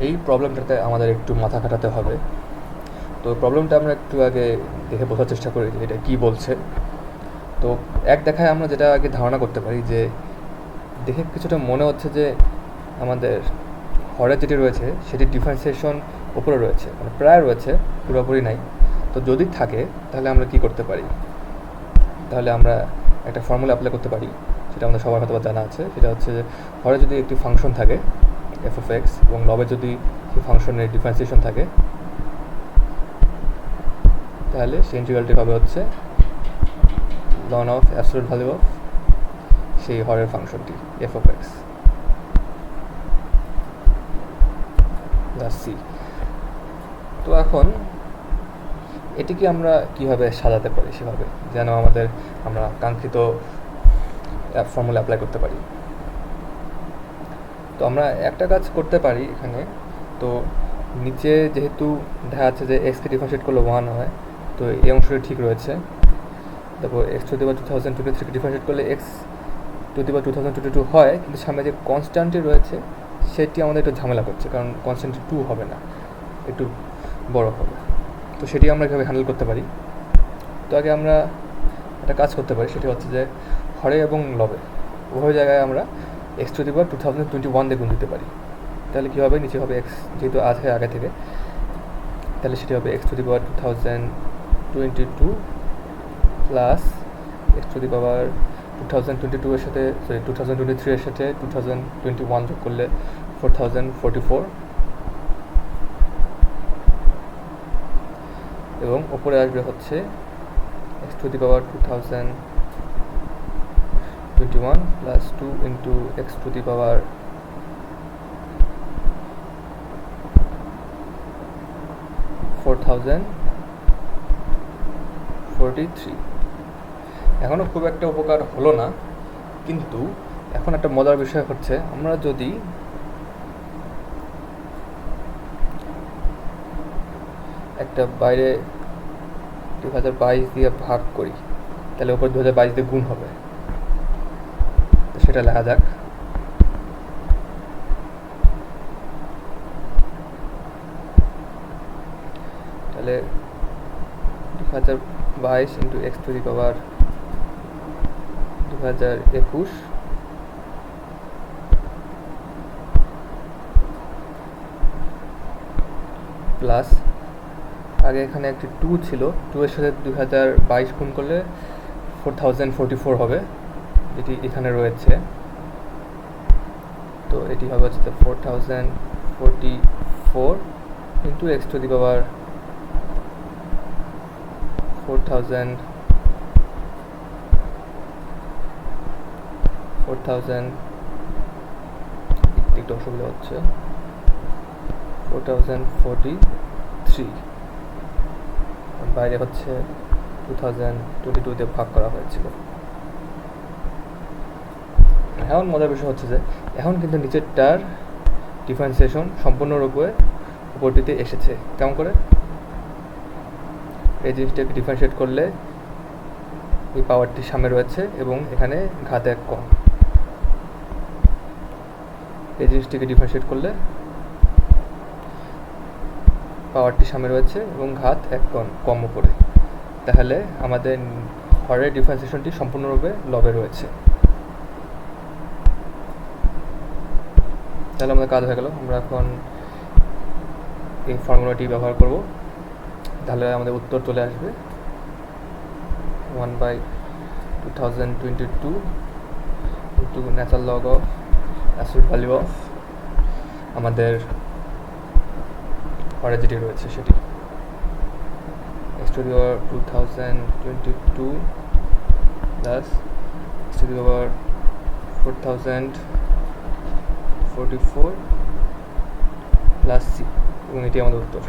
এই প্রবলেমটাতে আমাদের একটু মাথা খাটাতে হবে। তো প্রবলেমটা আমরা একটু আগে দেখে বোঝার চেষ্টা করি যে এটা কী বলছে। তো এক দেখায় আমরা যেটা আগে ধারণা করতে পারি যে দেখে কিছুটা মনে হচ্ছে যে আমাদের হরে যেটি রয়েছে সেটি ডিফারেন্সিয়েশন উপরে রয়েছে, মানে প্রায় রয়েছে, পুরোপুরি নাই। তো যদি থাকে তাহলে আমরা কি করতে পারি? তাহলে আমরা একটা ফর্মুলা অ্যাপ্লাই করতে পারি, সেটা আমাদের সবার হয়তো জানা আছে। সেটা হচ্ছে যে হরে যদি একটি ফাংশন থাকে এফ অফ এক্স এবং লবে যদি সেই ফাংশনের ডিফারেন্সিয়েশন থাকে, তাহলে সেই ইন্টিগ্রালটি হবে হচ্ছে ln of absolute value of সেই হরের ফাংশনটি f of x plus c. তো এখন এটিকে আমরা কীভাবে সাজাতে পারি সেভাবে যেন আমরা কাঙ্ক্ষিত ফর্মুলা অ্যাপ্লাই করতে পারি। তো আমরা একটা কাজ করতে পারি এখানে। তো নিচে যেহেতু দেখা যাচ্ছে যে এক্সকে ডিফারেন্সিয়েট করলে 1 হয়, তো এই অংশটি ঠিক রয়েছে। তারপর এক্স টু দি পাওয়ার 2023কে ডিফারেন্সিয়েট করলে এক্স টু দি পাওয়ার 2022 হয়, কিন্তু সামনে যে কনস্ট্যান্টটি রয়েছে সেটি আমাদের একটু ঝামেলা করছে, কারণ কনস্ট্যান্টটি 2 হবে না, একটু বড় হবে। তো সেটি আমরা কীভাবে হ্যান্ডেল করতে পারি? তো আগে আমরা একটা কাজ করতে পারি, সেটি হচ্ছে যে হরে এবং লবে উভয় জায়গায় আমরা এক্স টু দি পাওয়ার 2021 দিয়ে গুণ দিতে পারি। তাহলে কী হবে? নিচে হবে এক্স যেহেতু আছে আগে থেকে, তাহলে সেটি হবে x to the power 2022 plus x to the power 2022 এর সাথে 2023 এর সাথে 2021 যোগ করলে 4044, এবং ওপরে আসবে হচ্ছে x to the power 2021 plus 2 into x to the power 4043। এখনও খুব একটা উপকার হলো না, কিন্তু এখন একটা মজার বিষয় হচ্ছে আমরা যদি একটা বাইরে 2022 দিয়ে ভাগ করি, তাহলে উপর 2022 দিয়ে গুণ হবে। তো সেটা লেখা যাক। তাহলে 2022 into x to the power 2021 plus আগে এখানে একটি 2 ছিল, 2 এর সাথে 2022 গুণ করলে 4044 হবে, যেটি এখানে রয়েছে। তো এটি হবে হচ্ছে 4044 ইন্টু এক্স টু দি পাওয়ার 4000 একটু অসুবিধা হচ্ছে, 4043 বাইরে হচ্ছে 2022 দিয়ে ভাগ করা হয়েছিল। এখন মজার বিষয় হচ্ছে যে এখন কিন্তু নিচেরটার ডিফারেন্সিয়েশন সম্পূর্ণরূপে উপরটিতে এসেছে। কেমন করে? এই জিনিসটাকে ডিফারেন্সিয়েট করলে এই পাওয়ারটি সামনে রয়েছে এবং এখানে ঘাত 1 কম। এই জিনিসটিকে ডিফারেন্সিয়েট করলে পাওয়ারটি সামনে রয়েছে এবং ঘাত 1 কম উপরে। তাহলে আমাদের হরের ডিফারেন্সিয়েশনটি সম্পূর্ণরূপে লবে রয়েছে। তাহলে আমাদের কাজ হয়ে গেল। আমরা এখন এই ফর্মুলাটি ব্যবহার করব, তাহলে আমাদের উত্তর চলে আসবে 1/2022 into natural log of absolute value of আমাদের হরে যেটি রয়েছে সেটি x to the power 2022 plus x to the power 4044 plus c, এবং এটি আমাদের উত্তর।